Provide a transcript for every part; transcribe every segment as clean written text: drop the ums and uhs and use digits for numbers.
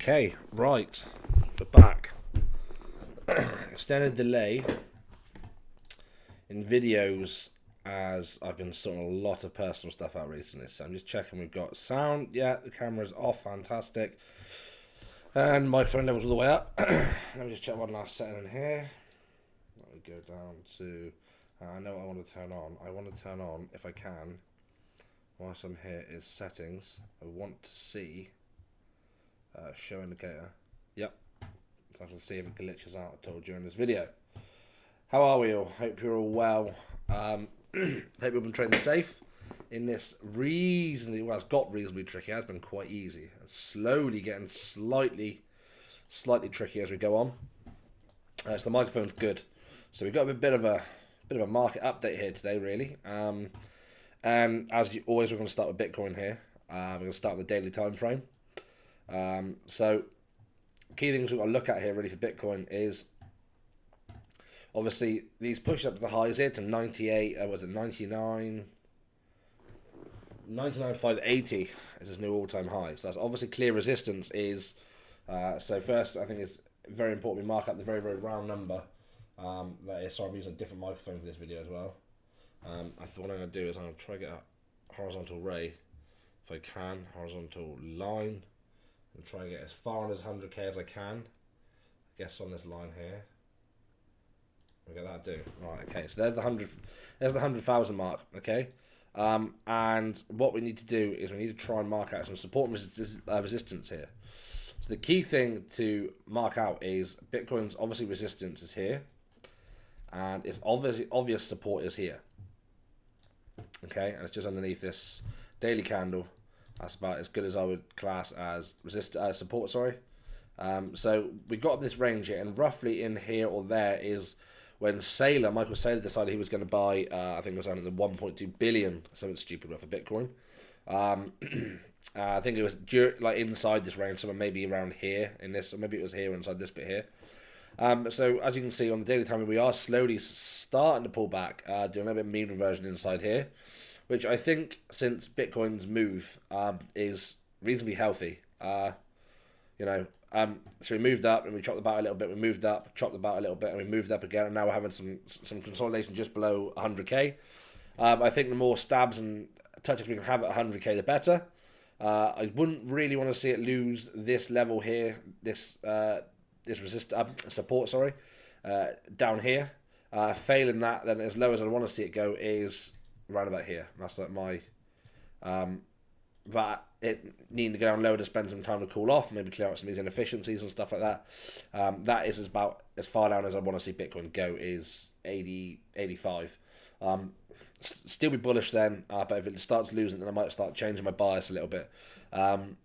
Okay, right, we're back. Extended delay in videos as I've been sorting a lot of personal stuff out recently. So I'm just checking we've got sound. Yeah, the camera's off, fantastic. And microphone levels all the way up. Let me just check one last setting in here. Let me go down to, I know what I want to turn on. I want to turn on, if I can, whilst I'm here, is settings. I want to see show indicator. Yep. So I can see if it glitches out at all during this video. How are we all? Hope you're all well. Hope you've been trading safe in this reasonably, well, it's got reasonably tricky. It has been quite easy. It's slowly getting slightly tricky as we go on. So the microphone's good. So we've got a bit of a market update here today, really. And as always, we're going to start with Bitcoin here. We're going to start with the daily time frame. So key things we've got to look at here really for Bitcoin is obviously these pushes up to the highs here to 99,580 is his new all-time high. So that's obviously clear resistance is, so first I think it's very important we mark up the very, very round number. That is, sorry, I'm using a different microphone for this video as well. I thought what I'm going to do is I'm going to try to get a horizontal ray, if I can, horizontal line, and try and get as far on as 100k as I can. I guess on this line here. Look at that do. Right, okay, so there's the 100,000 mark, okay? And what we need to do is we need to try and mark out some support and resistance here. So the key thing to mark out is Bitcoin's obviously resistance is here, and its obvious support is here. Okay, and it's just underneath this daily candle. That's about as good as I would class as support. Sorry. So we got this range here, and roughly in here or there is when Michael Saylor decided he was going to buy. I think it was under the 1.2 billion, something stupid worth of Bitcoin. I think it was like inside this range, somewhere maybe around here in this, or maybe it was here inside this bit here. So as you can see on the daily time, we are slowly starting to pull back, doing a little bit of mean reversion inside here, which I think since Bitcoin's move is reasonably healthy. So we moved up and we chopped about a little bit. We moved up, chopped about a little bit, and we moved up again. And now we're having some consolidation just below 100k. I think the more stabs and touches we can have at 100k, the better. I wouldn't really want to see it lose this level here, this support, sorry, down here. Failing that, then as low as I want to see it go is around about here. That's like my that it needing to go down lower to spend some time to cool off, maybe clear out some of these inefficiencies and stuff like that. That is about as far down as I want to see Bitcoin go, is 80, 85. Still be bullish then, but if it starts losing, then I might start changing my bias a little bit. So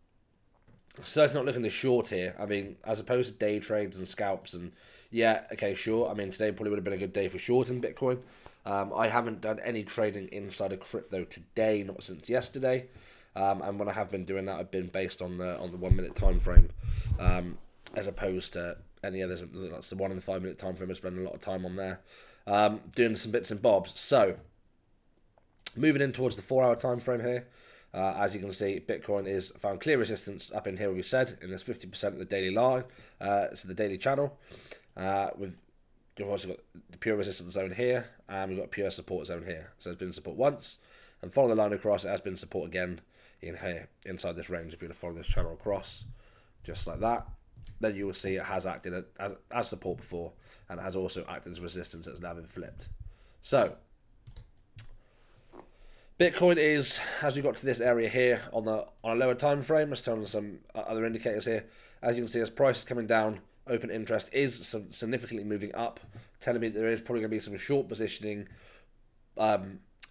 it's not looking this short here. I mean, as opposed to day trades and scalps, and yeah, okay, sure. I mean, today probably would have been a good day for shorting Bitcoin. I haven't done any trading inside of crypto today, not since yesterday. And when I have been doing that, I've been based on the 1 minute time frame, as opposed to any others. That's the 1 and the 5 minute time frame. I spend a lot of time on there, doing some bits and bobs. So moving in towards the 4 hour time frame here. As you can see, Bitcoin is found clear resistance up in here, we've said, in this 50% of the daily line, so the daily channel. We've also got the pure resistance zone here, and we've got a pure support zone here. So there's been support once, and follow the line across, it has been support again in here, inside this range. If you were to follow this channel across, just like that, then you will see it has acted as support before, and it has also acted as resistance that's now been flipped. So Bitcoin is, as we got to this area here on a lower time frame, let's turn on some other indicators here. As you can see, as price is coming down, open interest is significantly moving up, telling me that there is probably going to be some short positioning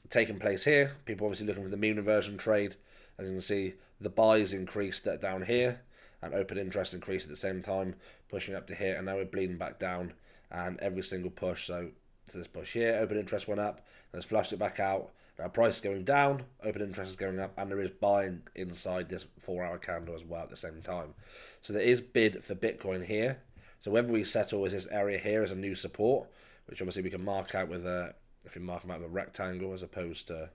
taking place here. People obviously looking for the mean reversion trade. As you can see, the buys increased down here, and open interest increased at the same time, pushing up to here, and now we're bleeding back down, and every single push, so this push here, open interest went up, and it's flushed it back out. Now price is going down, open interest is going up, and there is buying inside this 4 hour candle as well at the same time. So there is bid for Bitcoin here. So whether we settle as this area here as a new support, which obviously we can mark out with if we mark them out with a rectangle as opposed to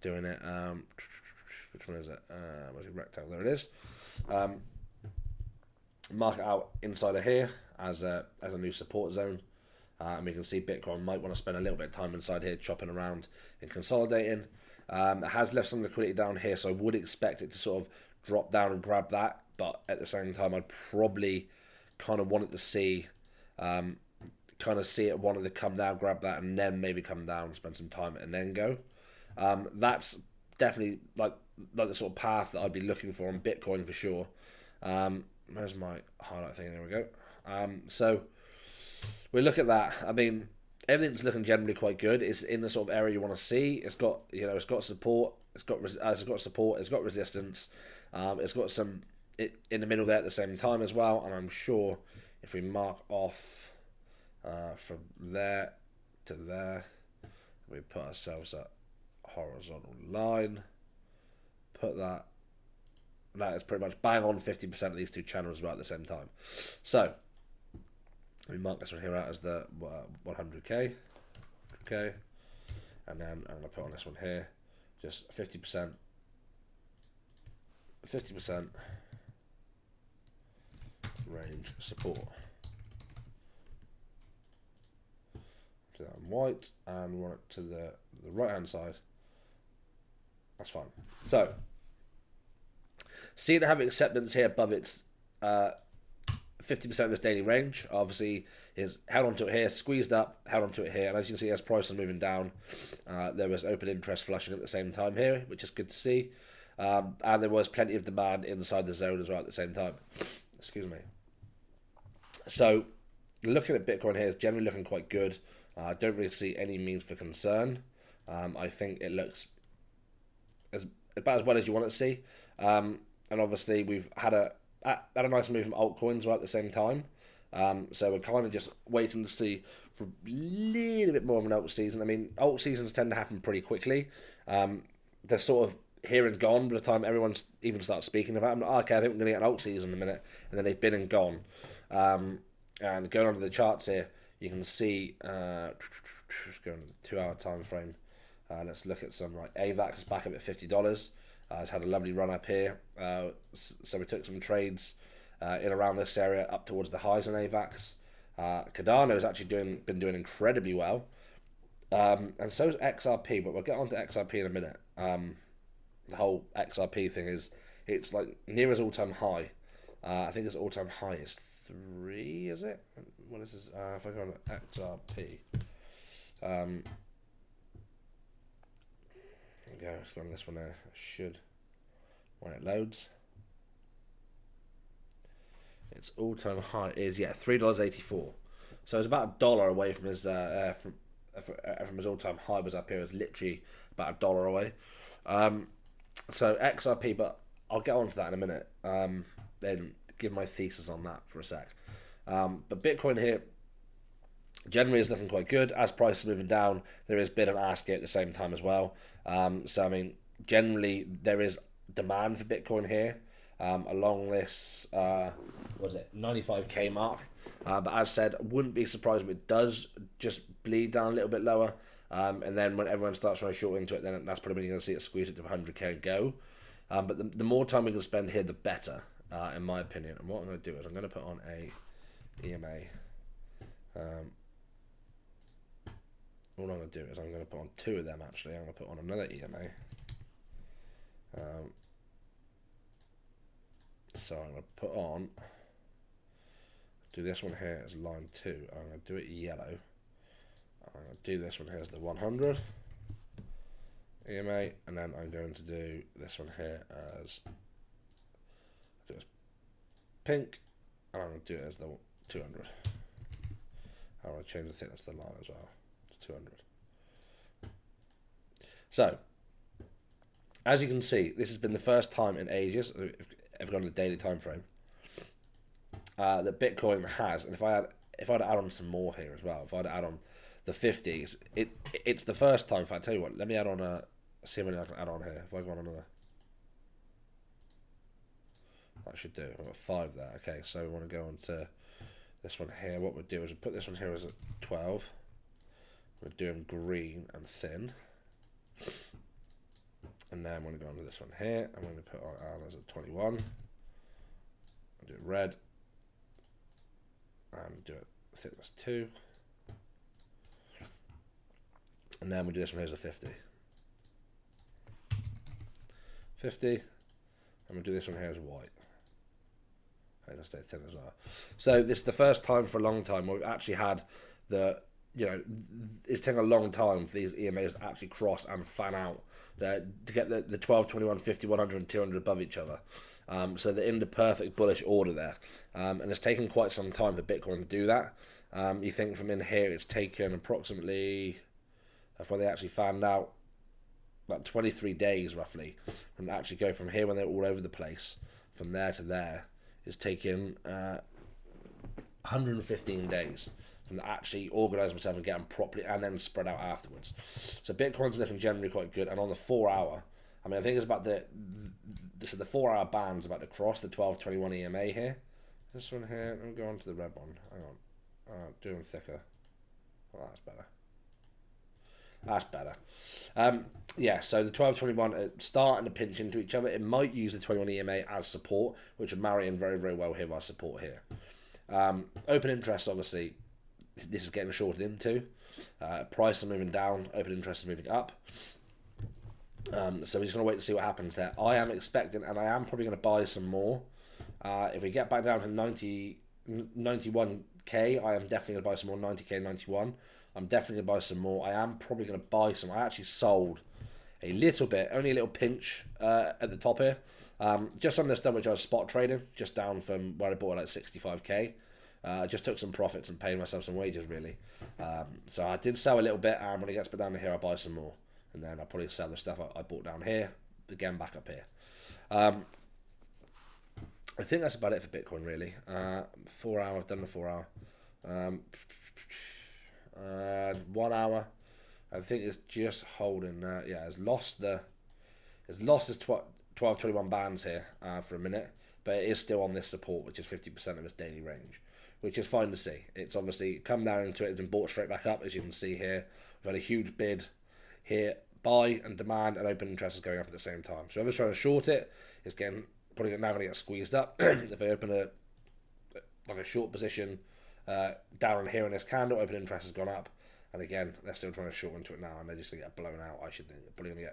doing it, which one is it? Where's the rectangle? There it is. mark it out inside of here as a new support zone. And we can see Bitcoin might want to spend a little bit of time inside here chopping around and consolidating. It has left some liquidity down here, so I would expect it to sort of drop down and grab that. But at the same time, I'd probably kind of want it to see, wanted to come down, grab that, and then maybe come down, spend some time, and then go. That's definitely like the sort of path that I'd be looking for on Bitcoin for sure. Where's my highlight thing? There we go. So we look at that. I mean, everything's looking generally quite good. It's in the sort of area you want to see. It's got it's got support. It's got support. It's got resistance. It's got some in the middle there at the same time as well. And I'm sure if we mark off from there to there, we put ourselves a horizontal line. Put that. That is pretty much bang on 50% of these two channels right at the same time. So we mark this one here out as the 100k, okay, and then I'm gonna put on this one here just 50%, 50% range support. Do that in white and run it to the right hand side. That's fine. So see it have acceptance here above its 50% of its daily range. Obviously is held onto it here, squeezed up, held onto it here, and as you can see as price is moving down, there was open interest flushing at the same time here, which is good to see, and there was plenty of demand inside the zone as well at the same time. Excuse me. So looking at Bitcoin here is generally looking quite good. I don't really see any means for concern. I think it looks about as well as you want it to see, and obviously we've had a nice move from altcoins right at the same time. So we're kind of just waiting to see for a little bit more of an alt season. I mean, alt seasons tend to happen pretty quickly. They're sort of here and gone by the time everyone's even starts speaking about them. Okay, I think we're going to get an alt season in a minute, and then they've been and gone. And going on to the charts here, you can see, just going to the 2 hour time frame. Let's look at some like AVAX back up at $50. It's had a lovely run up here, so we took some trades in around this area up towards the highs on AVAX. Cardano has actually been doing incredibly well, and so is XRP. But we'll get on to XRP in a minute. The whole XRP thing it's like near its all-time high. I think its all-time high is 3. Is it? What is this? If I go on XRP. Go, let's go on this one there. I should, when it loads. Its all-time high is $3.84. So it's about $1 away from his from his all-time high was up here. It's literally about $1 away. So XRP, but I'll get on to that in a minute. Then give my thesis on that for a sec. But Bitcoin here generally is looking quite good. As price is moving down, there is bid and ask here at the same time as well. So I mean, generally there is demand for Bitcoin here along this 95k mark. But as said, I wouldn't be surprised if it does just bleed down a little bit lower. And then when everyone starts trying to short into it, then that's probably going to see it squeeze it to 100k and go. But the more time we can spend here, the better, in my opinion. And what I'm going to do is I'm going to put on a EMA. All I'm going to do is I'm going to put on 2 of them actually. I'm going to put on another EMA. So I'm going to put on, do this one here as line 2. I'm going to do it yellow. I'm going to do this one here as the 100 EMA, and then I'm going to do this one here as pink, and I'm going to do it as the 200. I'm going to change the thickness of the line as well to 200. So, as you can see, this has been the first time in ages, if I've gone to the daily time frame, that Bitcoin has, and if I'd add on some more here as well, if I'd add on the 50s, it's the first time. If I tell you what, let me add on see how many I can add on here. If I go on another, that should do. I've got 5 there. Okay, so we want to go on to this one here. What we'll do is we'll put this one here as a 12. We're doing green and thin. And then I'm going to go on to this one here. I'm going to put on as a 21. I'll do it red. Do it thickness 2. And then we do this one here as a 50. 50. And we'll do this one here as white. Okay, let's stay thin as well. So this is the first time for a long time where we've actually had the, it's taken a long time for these EMAs to actually cross and fan out to get the 12, 21, 50, 100 and 200 above each other. So they're in the perfect bullish order there. And it's taken quite some time for Bitcoin to do that. You think from in here it's taken approximately, that's when they actually fanned out, about 23 days roughly, and actually go from here when they're all over the place, from there to there, it's taken 115 days from actually organise themselves and get them properly and then spread out afterwards. So Bitcoin's looking generally quite good, and on the 4 hour, I mean, I think it's about the 4 hour band's about to cross the 1221 EMA here. This one here, let me go on to the red one. Hang on. Do them thicker. Well, that's better. That's better. Yeah, so the 1221 are starting to pinch into each other. It might use the 21 EMA as support, which would marry in very, very well here with our support here. Open interest, obviously, this is getting shorted into. Price is moving down. Open interest is moving up. So we're just going to wait to see what happens there. I am expecting, and I am probably going to buy some more. If we get back down to 91k, I am definitely going to buy some more. 90k, 91. I'm definitely going to buy some more. I am probably going to buy some. I actually sold a little bit, only a little pinch at the top here. Just some of the stuff which I was spot trading, just down from where I bought it, like 65k. I just took some profits and paid myself some wages, really. So I did sell a little bit, and when it gets back down to here, I'll buy some more. And then I'll probably sell the stuff I bought down here, again back up here. I think that's about it for Bitcoin, really. 4 hour, I've done the 4 hour. 1 hour, I think it's just holding. Yeah, it's lost its 1221 bands here for a minute, but it is still on this support, which is 50% of its daily range, which is fine to see. It's obviously come down into it, it's been bought straight back up, as you can see here. We've had a huge bid here, buy and demand, and open interest is going up at the same time. So whoever's trying to short it is probably now going to get squeezed up. If they open a short position down here in this candle, open interest has gone up, and again they're still trying to short into it now, and they're just going to get blown out. I should think they're probably going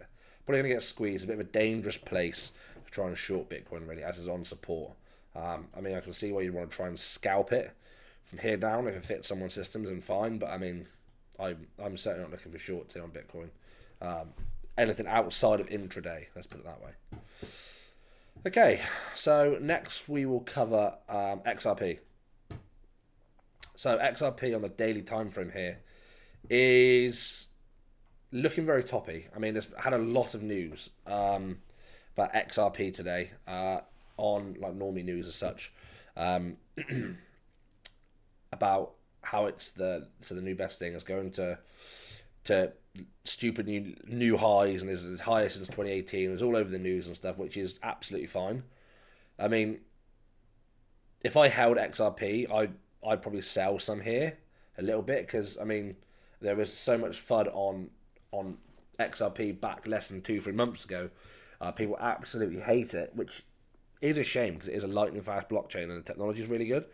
to get squeezed. A bit of a dangerous place to try and short Bitcoin, really, as is on support. I mean, I can see why you want to try and scalp it from here down if it fits someone's systems, and fine. But I mean, I'm certainly not looking for shorts here on Bitcoin. Anything outside of intraday, let's put it that way. Okay, so next we will cover XRP. So XRP on the daily time frame here is looking very toppy. I mean, it's had a lot of news about XRP today on like Normie News as such, about how it's the new best thing. It's going to stupid new highs and is as high since 2018. It's all over the news and stuff, which is absolutely fine. I mean, if I held XRP, I'd probably sell some here a little bit, because I mean there was so much FUD on XRP back less than 2-3 months ago. People absolutely hate it, which is a shame because it is a lightning fast blockchain and the technology is really good.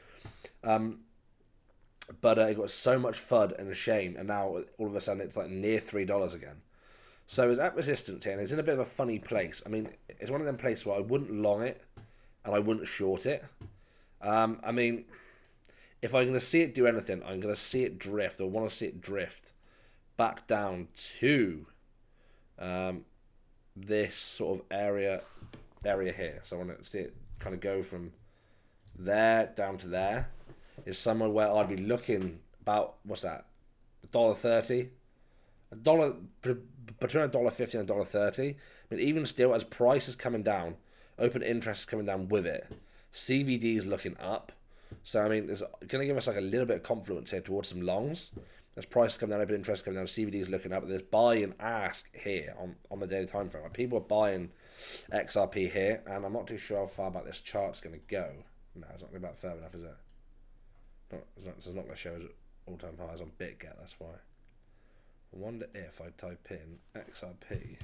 But it got so much FUD and a shame, and now all of a sudden it's like near $3 again. So it's at resistance here, and it's in a bit of a funny place. I mean, it's one of them places where I wouldn't long it and I wouldn't short it. I mean, if I'm going to see it do anything, I'm going to see it drift, or want to see it drift back down to this sort of area here. So I want to see it kind of go from there down to there. Is somewhere where I'd be looking about, what's that, $1.30, between $1.50 and $1.30. I mean, even still, as price is coming down, open interest is coming down with it. CVD is looking up. So I mean, it's going to give us like a little bit of confluence here towards some longs. As prices come down, open interest coming down, CVD is looking up. There's buy and ask here on the daily time frame. Like, people are buying XRP here, and I'm not too sure how far back this chart's going to go. No, it's not going about further enough, is it? It's not going to show us all-time highs on BitGet, that's why. I wonder if I type in XRP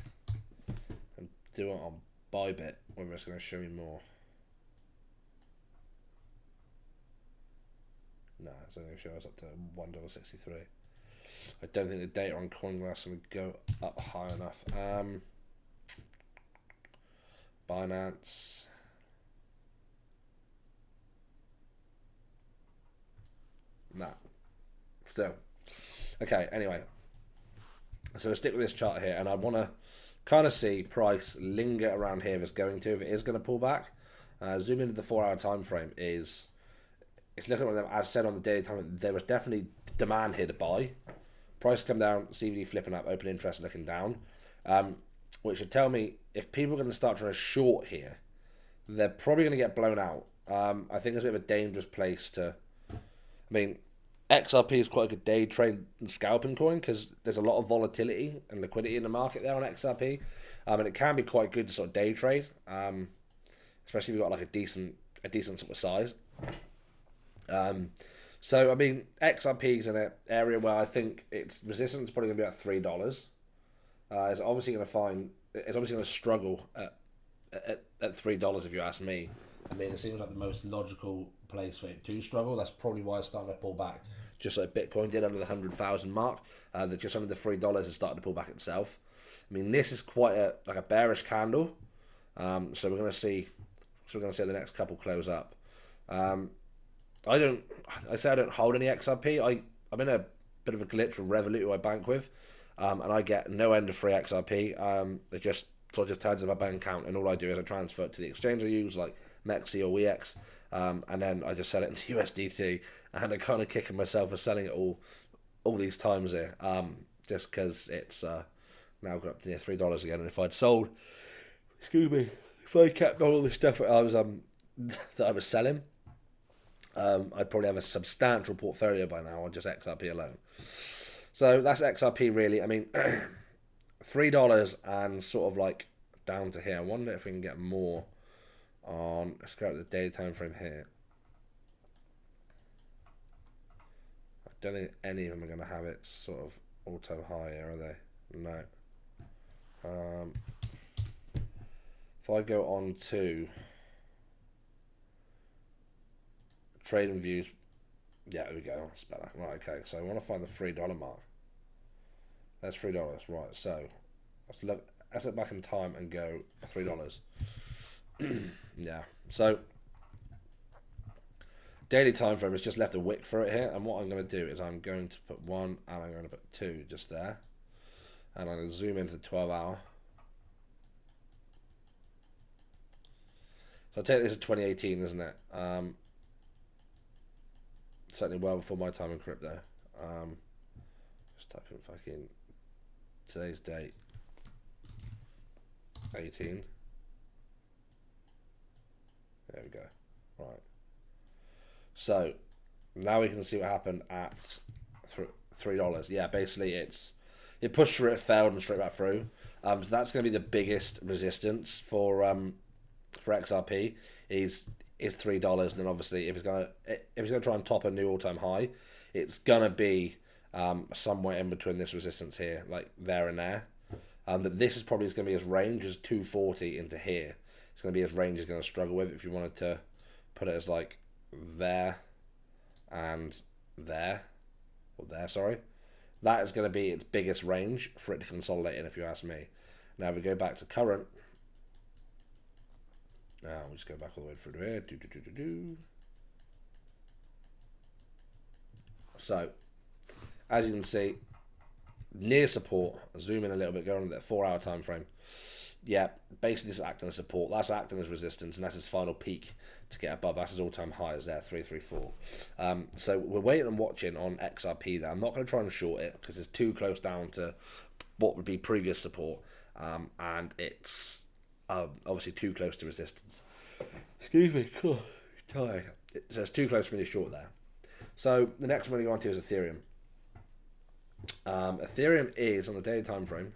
and do it on Bybit, whether it's going to show me more. No, it's only going to show us up to $1.63. I don't think the data on CoinGlass is going to go up high enough. Binance. Nah. Still. Okay, anyway. So we'll stick with this chart here, and I want to kind of see price linger around here if it's going to. If it is going to pull back, zoom into the 4-hour time frame. It's looking at them, as said on the daily time, there was definitely demand here to buy. Price come down, CVD flipping up, open interest looking down, which should tell me if people are going to start trying to short here, they're probably going to get blown out. I think it's a bit of a dangerous place to. I mean, XRP is quite a good day trade and scalping coin because there's a lot of volatility and liquidity in the market there on XRP, and it can be quite good to sort of day trade, especially if you've got like a decent sort of size. So I mean, XRP is in an area where I think its resistance is probably going to be at $3. It's obviously going to struggle at $3 if you ask me. I mean, it seems like the most logical place for it to struggle. That's probably why it's starting to pull back, just like Bitcoin did under the 100,000 mark. That just under the $3 is starting to pull back itself. I mean, this is quite a bearish candle. So we're going to see. So we're going to see the next couple close up. I don't hold any XRP. I'm in a bit of a glitch with Revolut, who I bank with, and I get no end of free XRP. It just turns in my bank account, and all I do is I transfer it to the exchange I use, like Mexi or WEX, and then I just sell it into USDT, and I'm kind of kicking myself for selling it all these times here, just because it's now got up to near $3 again. And if I'd sold, if I kept all this stuff that I was selling, I'd probably have a substantial portfolio by now on just XRP alone. So that's XRP really. I mean, $3 and sort of like down to here. I wonder if we can get more on. Let's go to the daily time frame here. I don't think any of them are going to have its sort of all-time high here, are they? No. If I go on to trading views, yeah, there we go. That's better. Right, okay. So I want to find the $3 mark. That's $3, right? So let's look back in time and go $3. Yeah. So daily time frame has just left a wick for it here, and what I'm going to do is I'm going to put 1 and I'm going to put 2 just there, and I'm going to zoom into the 12-hour. So I take this as 2018, isn't it? Certainly well before my time in crypto. Just type in fucking today's date, 18. There we go. Right. So now we can see what happened at $3. Yeah, basically it pushed through, it failed, and straight back through. So that's going to be the biggest resistance for XRP is $3, and then obviously if it's gonna try and top a new all-time high, it's gonna be somewhere in between this resistance here, like there and there. But this is probably going to be his range as 240 into here. It's going to be his range is going to struggle with if you wanted to put it as like there and there, or there, sorry. That is going to be its biggest range for it to consolidate in, if you ask me. Now, if we go back to current, now we'll just go back all the way through here. So, as you can see, near support. Zoom in a little bit, go on that 4-hour time frame. Yeah, basically this is acting as support. That's acting as resistance, and that's his final peak to get above. That's his all-time high is there, 334. So we're waiting and watching on XRP there. I'm not going to try and short it because it's too close down to what would be previous support, and it's obviously too close to resistance. Excuse me, tired. So it's too close for me to short there. So the next one we're going to go on to is Ethereum. Ethereum is on the daily time frame.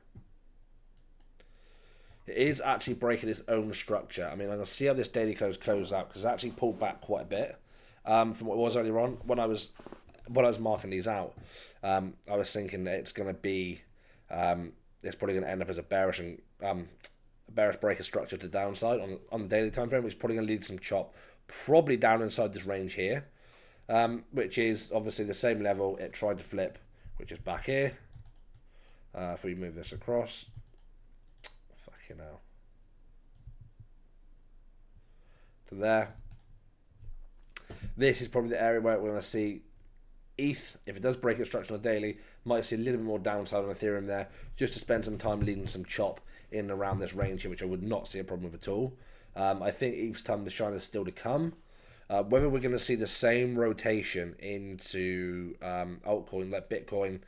It is actually breaking its own structure. I mean, I'm going to see how this daily closes out because it's actually pulled back quite a bit from what it was earlier on. When I was marking these out, I was thinking that it's going to be it's probably going to end up as a bearish breaker structure to downside on the daily time frame, which is probably going to lead to some chop, probably down inside this range here. which is obviously the same level it tried to flip, which is back here. If we move this across, fucking hell, to there. This is probably the area where we're going to see ETH, if it does break its structure on a daily, might see a little bit more downside on Ethereum there, just to spend some time leading some chop in and around this range here, which I would not see a problem with at all. I think ETH's time to shine is still to come. Whether we're going to see the same rotation into altcoin like Bitcoin,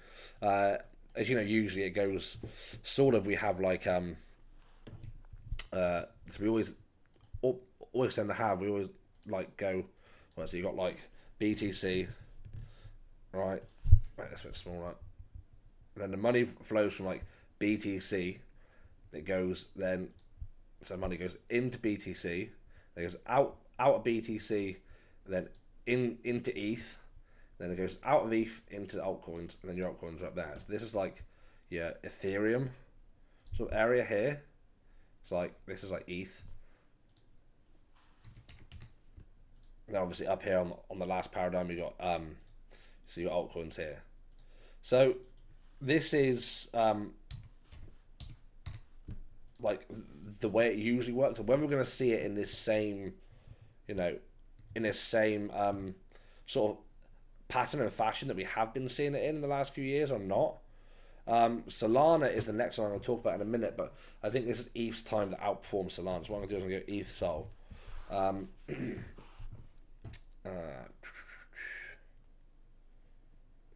as you know, usually it goes sort of. We have like so we always tend to have. We always like go. Well, so you got like BTC, right? That's a bit smaller. And then the money flows from like BTC. It goes then. So money goes into BTC. It goes out of BTC, then into ETH. Then it goes out of ETH into altcoins, and then your altcoins are up there. So this is like your Ethereum sort of area here. It's like this is like ETH. Now obviously up here on the last paradigm you got so your altcoins here. So this is like the way it usually works. And whether we're going to see it in this same, in this same sort of pattern and fashion that we have been seeing it in the last few years or not. Solana is the next one I'm going to talk about in a minute, but I think this is ETH's time to outperform Solana. So what I'm going to do is I'm going to go ETH Sol.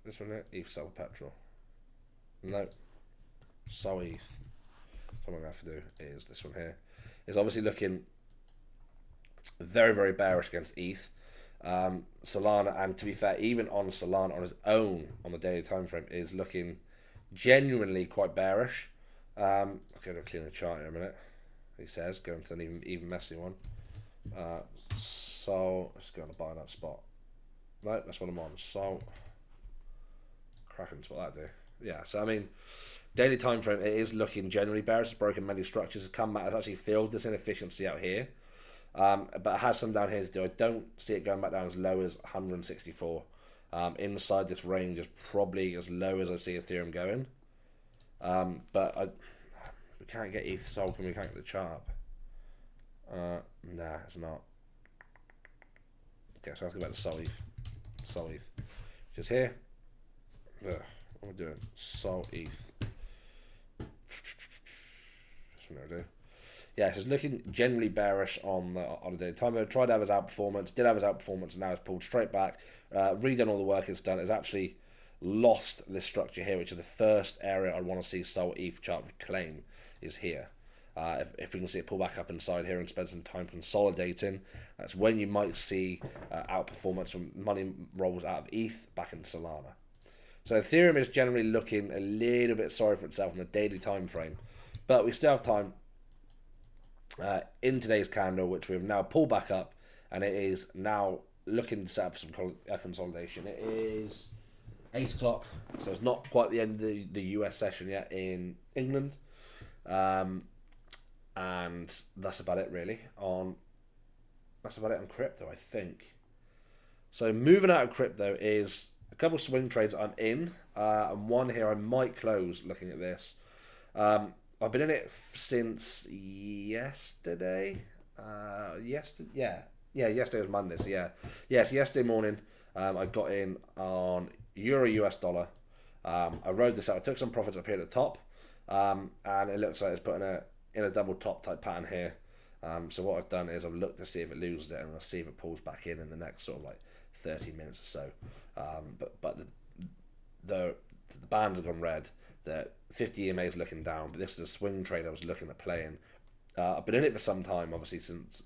This one here, ETH Sol Petrol. No, Sol ETH. So what I'm going to have to do is this one here. Is obviously looking very, very bearish against ETH. Solana, and to be fair, even on Solana on its own on the daily time frame is looking genuinely quite bearish. I'm going to clean the chart in a minute. He says going to an even messy one. So let's go on to buy that spot. No, that's what I'm on. So cracking to what that do. Yeah, so I mean, daily time frame it is looking generally bearish. It's broken many structures. It's come back. It's actually filled this inefficiency out here. But it has some down here to do. I don't see it going back down as low as 164. Inside this range is probably as low as I see Ethereum going. But we can't get ETH sold and we can't get the chart up. Nah, it's not. Okay, so I have to go back to Sol ETH. Sol ETH. Which is here. What am I doing? Sol ETH. That's what I'm going to do. Yeah, so it's looking generally bearish on the daily time. I tried to have his outperformance, did have his outperformance, and now it's pulled straight back. Redone all the work it's done. It's actually lost this structure here, which is the first area I want to see Sol ETH chart reclaim is here. If we can see it pull back up inside here and spend some time consolidating, that's when you might see outperformance when money rolls out of ETH back into Solana. So Ethereum is generally looking a little bit sorry for itself in the daily time frame, but we still have time. In today's candle, which we've now pulled back up, and it is now looking to set up some consolidation. It is 8 o'clock, so it's not quite the end of the US session yet in England, and that's about it really on crypto, I think. So moving out of crypto is a couple of swing trades I'm in, and one here I might close looking at this. I've been in it since yesterday. Yesterday was Monday. So yes, yesterday morning. I got in on Euro US dollar. I rode this out. I took some profits up here at the top, and it looks like it's putting in a double top type pattern here. So what I've done is I've looked to see if it loses it, and I'll see if it pulls back in the next sort of like 30 minutes or so. But the bands have gone red. The 50 EMA is looking down, but this is a swing trade I was looking at playing. I've been in it for some time, obviously since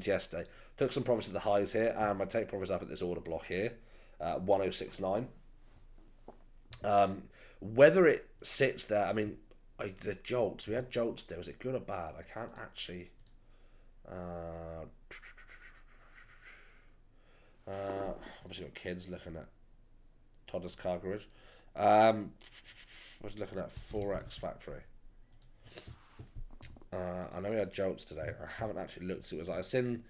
yesterday. Took some profits at the highs here, and my take profits up at this order block here, 1069. Whether it sits there, I mean, the jolts. We had jolts there. Was it good or bad? I can't actually. Obviously got kids looking at Toddler's Car Garage. I was looking at Forex Factory. I know we had jolts today. I haven't actually looked at it. I've seen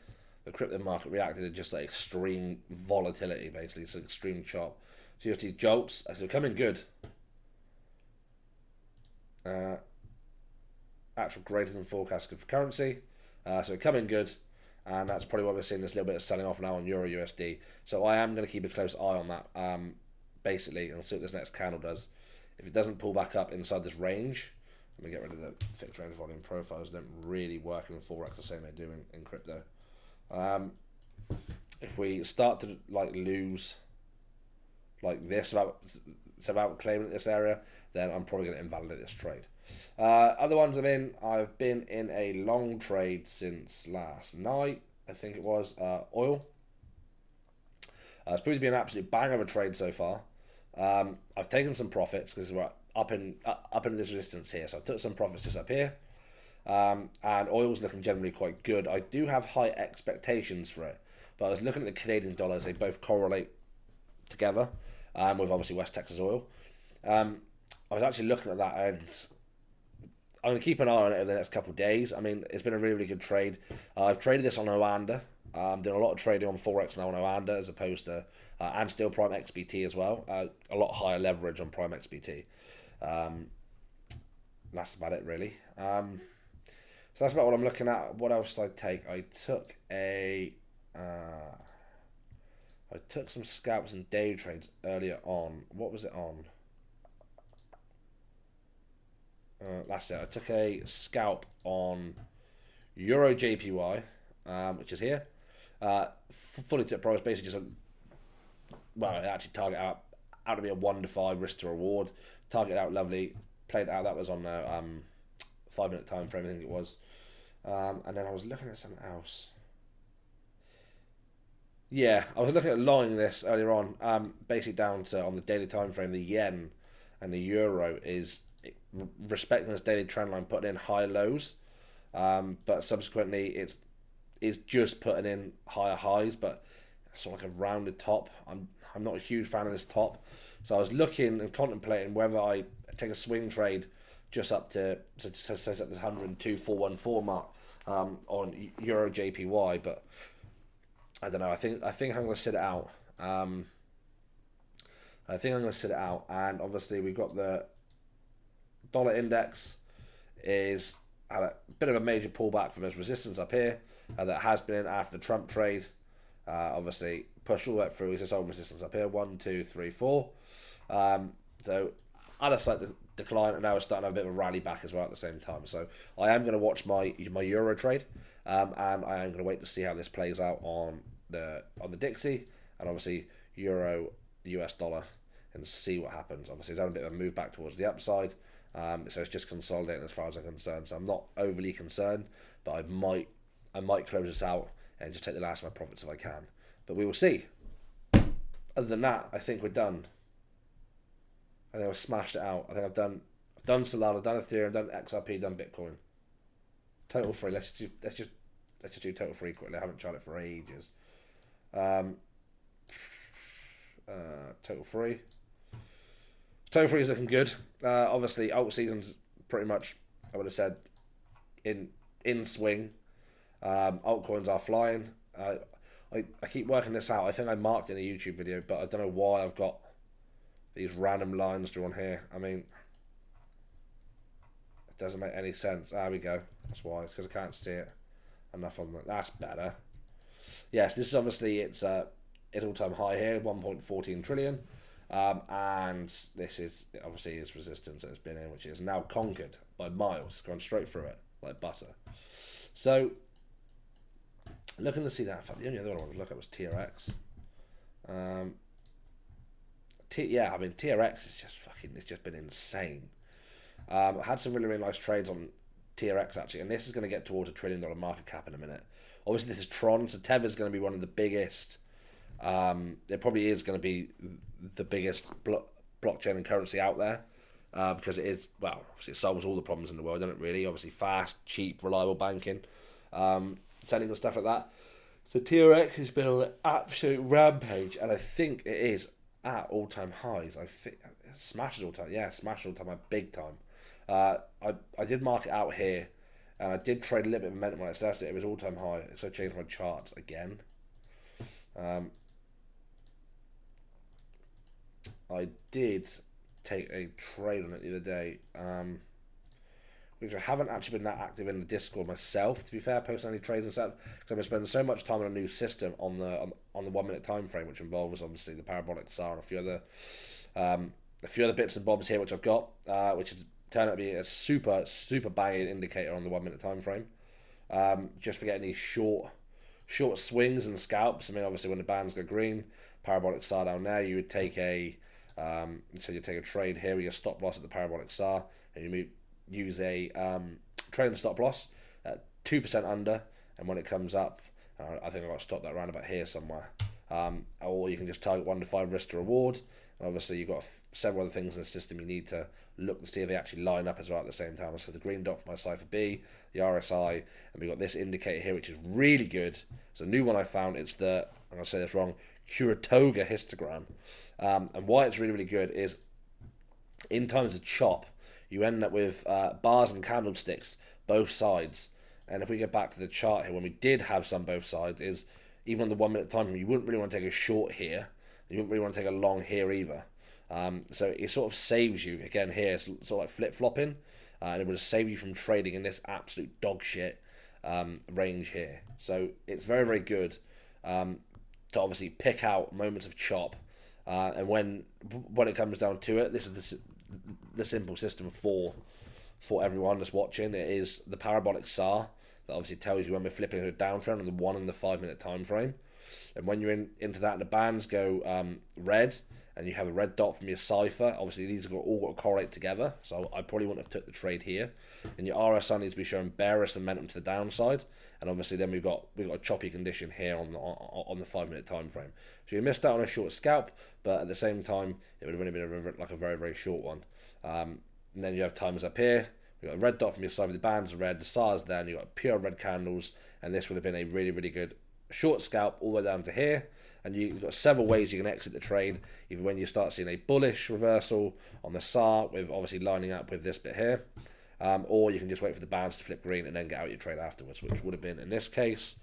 the crypto market reacted to just like extreme volatility, basically. It's an extreme chop. So you see jolts, so coming good. Actual greater than forecast good for currency. So coming good. And that's probably why we're seeing this little bit of selling off now on Euro USD. So I am going to keep a close eye on that, basically, and see what this next candle does. If it doesn't pull back up inside this range, let me get rid of the fixed range volume profiles. Don't really work in Forex the same they do in crypto. If we start to like lose like this about claiming this area, then I'm probably going to invalidate this trade. Other ones I've been in a long trade since last night, I think it was, oil. It's proved to be an absolute bang of a trade so far. I've taken some profits because we're up in this resistance here, so I took some profits just up here. And oil's looking generally quite good. I do have high expectations for it, but I was looking at the Canadian dollars. They both correlate together, with obviously West Texas oil. I was actually looking at that, and I'm going to keep an eye on it over the next couple of days. I mean, it's been a really, really good trade. I've traded this on Oanda. I'm doing a lot of trading on Forex now on Oanda as opposed to, and still Prime XBT as well. A lot higher leverage on Prime XBT. That's about it, really. So that's about what I'm looking at. What else did I take? I took some scalps and day trades earlier on. What was it on? That's it. I took a scalp on Euro JPY, which is here. Fully took price, basically just it actually target out to be a 1 to 5 risk to reward. Target out lovely, played out. That was on a 5-minute time frame, I think it was. And then I was looking at something else. Yeah, I was looking at lying this earlier on. Basically down to on the daily time frame, the yen and the euro is respecting this daily trend line, putting in high lows, but subsequently it's just putting in higher highs, but sort of like a rounded top. I'm not a huge fan of this top, so I was looking and contemplating whether I take a swing trade just up to this 102.414 mark on Euro JPY, but I don't know. I think I'm going to sit it out. And obviously we've got the dollar index is had a bit of a major pullback from its resistance up here that has been in after the Trump trade. Obviously pushed all the way through. Is this old resistance up here? 1, 2, 3, 4. So had a slight decline, and now we're starting to have a bit of a rally back as well at the same time. So I am going to watch my euro trade, and I am going to wait to see how this plays out on the Dixie, and obviously euro US dollar, and see what happens. Obviously, it's having a bit of a move back towards the upside. So it's just consolidating as far as I'm concerned. So I'm not overly concerned, but I might close this out and just take the last of my profits if I can. But we will see. Other than that, I think we're done. I think I've smashed it out. I think I've done Solana, done Ethereum, done XRP, done Bitcoin. Total free. Let's just do total free quickly. I haven't tried it for ages. Total free. Total free is looking good. Obviously, alt season's pretty much, I would have said, in swing. Altcoins are flying. I keep working this out. I think I marked it in a YouTube video, but I don't know why I've got these random lines drawn here. I mean, it doesn't make any sense. There we go. That's why. It's because I can't see it enough on that. That's better. Yes, this is obviously its all-time high here, 1.14 trillion. And this is obviously its resistance that it's been in, which is now conquered by miles, gone straight through it like butter. So, looking to see that. In fact, the only other one I wanted to look at was TRX. TRX is just it's just been insane. I had some really, really nice trades on TRX actually, and this is going to get towards $1 trillion market cap in a minute. Obviously, this is Tron, so Tether is going to be one of the biggest. It probably is going to be the biggest blockchain and currency out there, because it is, well, obviously it solves all the problems in the world, doesn't it really? Obviously fast, cheap, reliable banking, sending and stuff like that. So TRX has been on an absolute rampage, and I think it is at all-time highs. I think smashed all-time, yeah, smashed all-time, big time. I did mark it out here And I did trade a little bit of momentum when I started it. It was all-time high, so I changed my charts again. I did take a trade on it the other day, which I haven't actually been that active in the Discord myself, to be fair, posting any trades and stuff, because I've been spending so much time on a new system on the 1 minute time frame, which involves obviously the parabolic SAR and a few other bits and bobs here which I've got, which has turned out to be a super banging indicator on the 1 minute time frame. Just for getting these short swings and scalps. I mean, obviously when the bands go green, parabolic SAR down there, you would take so you take a trade here with your stop loss at the parabolic SAR, and you use a trade and stop loss at 2% under, and when it comes up, I think I've got to stop that around about here somewhere. Or you can just target 1 to 5 risk to reward. And obviously you've got several other things in the system you need to look to see if they actually line up as well at the same time. So the green dot for my cipher B, the RSI, and we've got this indicator here which is really good. It's a new one I found. It's the, I'm going to say this wrong, Kuratoga histogram. And why it's really good is in times of chop, you end up with bars and candlesticks both sides. And if we get back to the chart here, when we did have some both sides, is even on the 1 minute time, you wouldn't really want to take a short here. You wouldn't really want to take a long here either. So it sort of saves you, again here, it's sort of like flip-flopping. And it would save you from trading in this absolute dog shit range here. So it's very good to obviously pick out moments of chop. And when it comes down to it, this is the simple system for everyone that's watching. It is the parabolic SAR that obviously tells you when we're flipping a downtrend on the 1 and the 5 minute time frame. And when you're into that and the bands go red, and you have a red dot from your cipher, obviously these are all got to correlate together, so I probably wouldn't have took the trade here. And your RSI needs to be showing bearish momentum to the downside, and obviously then we've got a choppy condition here on the 5 minute time frame. So you missed out on a short scalp, but at the same time it would have only been a very short one. And then you have times up here. We've got a red dot from your cipher, the bands are red, the SAR's there, and you've got pure red candles, and this would have been a really good short scalp all the way down to here. And you've got several ways you can exit the trade, even when you start seeing a bullish reversal on the SAR, with obviously lining up with this bit here, or you can just wait for the bands to flip green and then get out your trade afterwards, which would have been, in this case,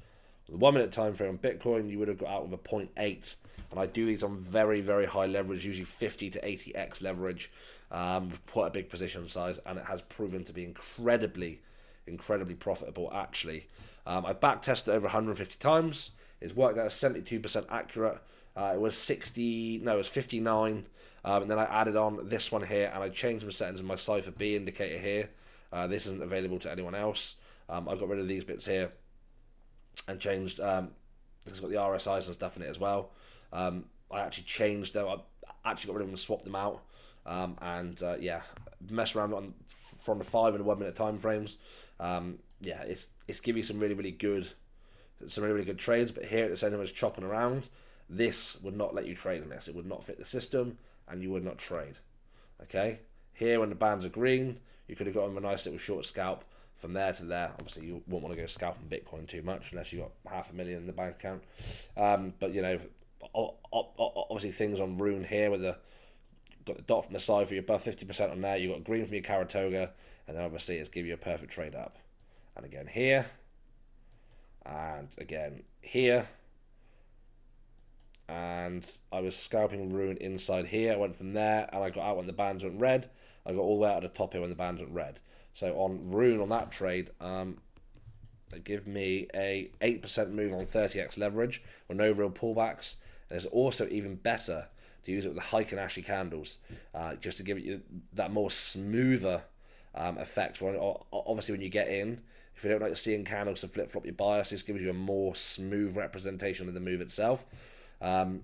the 1 minute time frame on Bitcoin, you would have got out with a 0.8, and I do these on very high leverage, usually 50 to 80x leverage, with quite a big position size, and it has proven to be incredibly profitable actually. I back tested over 150 times. It's worked out 72% accurate. It was 59, and then I added on this one here, and I changed some settings in my cipher B indicator here. This isn't available to anyone else. I got rid of these bits here and changed. It's got the RSIs and stuff in it as well. I actually changed them. I actually got rid of them and swapped them out. Yeah, mess around from the 5 and 1 minute time frames. Yeah, it's giving you some really good trades, but here at the same time as chopping around, this would not let you trade in this. It would not fit the system, and you would not trade. Okay, here when the bands are green, you could have gotten a nice little short scalp from there to there. Obviously, you wouldn't want to go scalping Bitcoin too much unless you got $500,000 in the bank account. But you know, obviously things on Rune here with got the dot from the side for you above 50% on there. You got green from your Saratoga, and then obviously it's give you a perfect trade up. And again here. And again here, and I was scalping Rune inside here. I went from there, and I got out when the bands went red. I got all the way out of the top here when the bands went red. So on Rune, on that trade, they give me a 8% move on 30x leverage with no real pullbacks. And it's also even better to use it with the hike and ashy candles, just to give you that more smoother effect. Obviously, when you get in, if you don't like seeing candles to flip-flop your bias, this gives you a more smooth representation of the move itself. And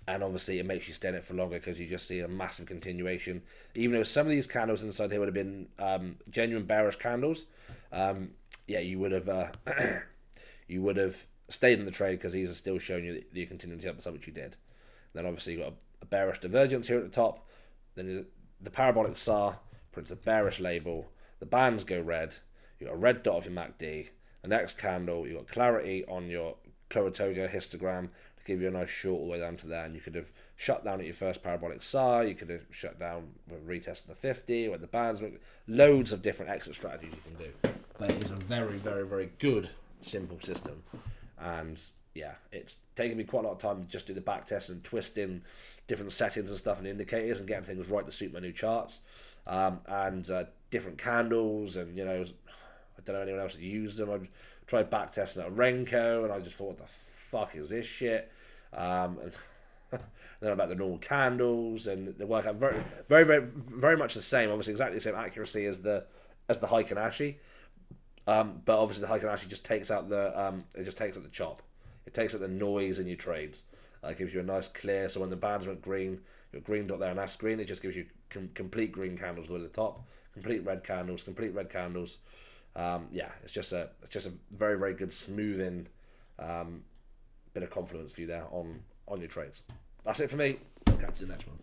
obviously it makes you stay in it for longer because you just see a massive continuation. Even though some of these candles inside here would have been genuine bearish candles, yeah, you would have stayed in the trade because these are still showing you that you continue to up the side, which you did. Then obviously you've got a bearish divergence here at the top. Then the parabolic SAR prints a bearish label. The bands go red. You've got a red dot of your MACD. The next candle, you've got clarity on your Kuratoga histogram to give you a nice short all the way down to there, and you could have shut down at your first parabolic psi, you could have shut down with retesting the 50, or the bands, loads of different exit strategies you can do. But it is a very, very, very good, simple system. And yeah, it's taken me quite a lot of time to just do the back test and twist in different settings and stuff and indicators and getting things right to suit my new charts. And different candles, and I don't know anyone else that used them. I tried back testing at Renko, and I just thought, what the fuck is this shit? And then about the normal candles, and they work out very, very, very, very much the same. Obviously, exactly the same accuracy as the Heikinashi. But obviously the Heikinashi just takes out the chop. It takes out the noise in your trades. It gives you a nice clear. So when the bands went green, your green dot there and that's green. It just gives you complete green candles with the top, complete red candles. It's just a very, very good smoothing bit of confidence for you there on your trades. That's it for me. Catch you in the next one.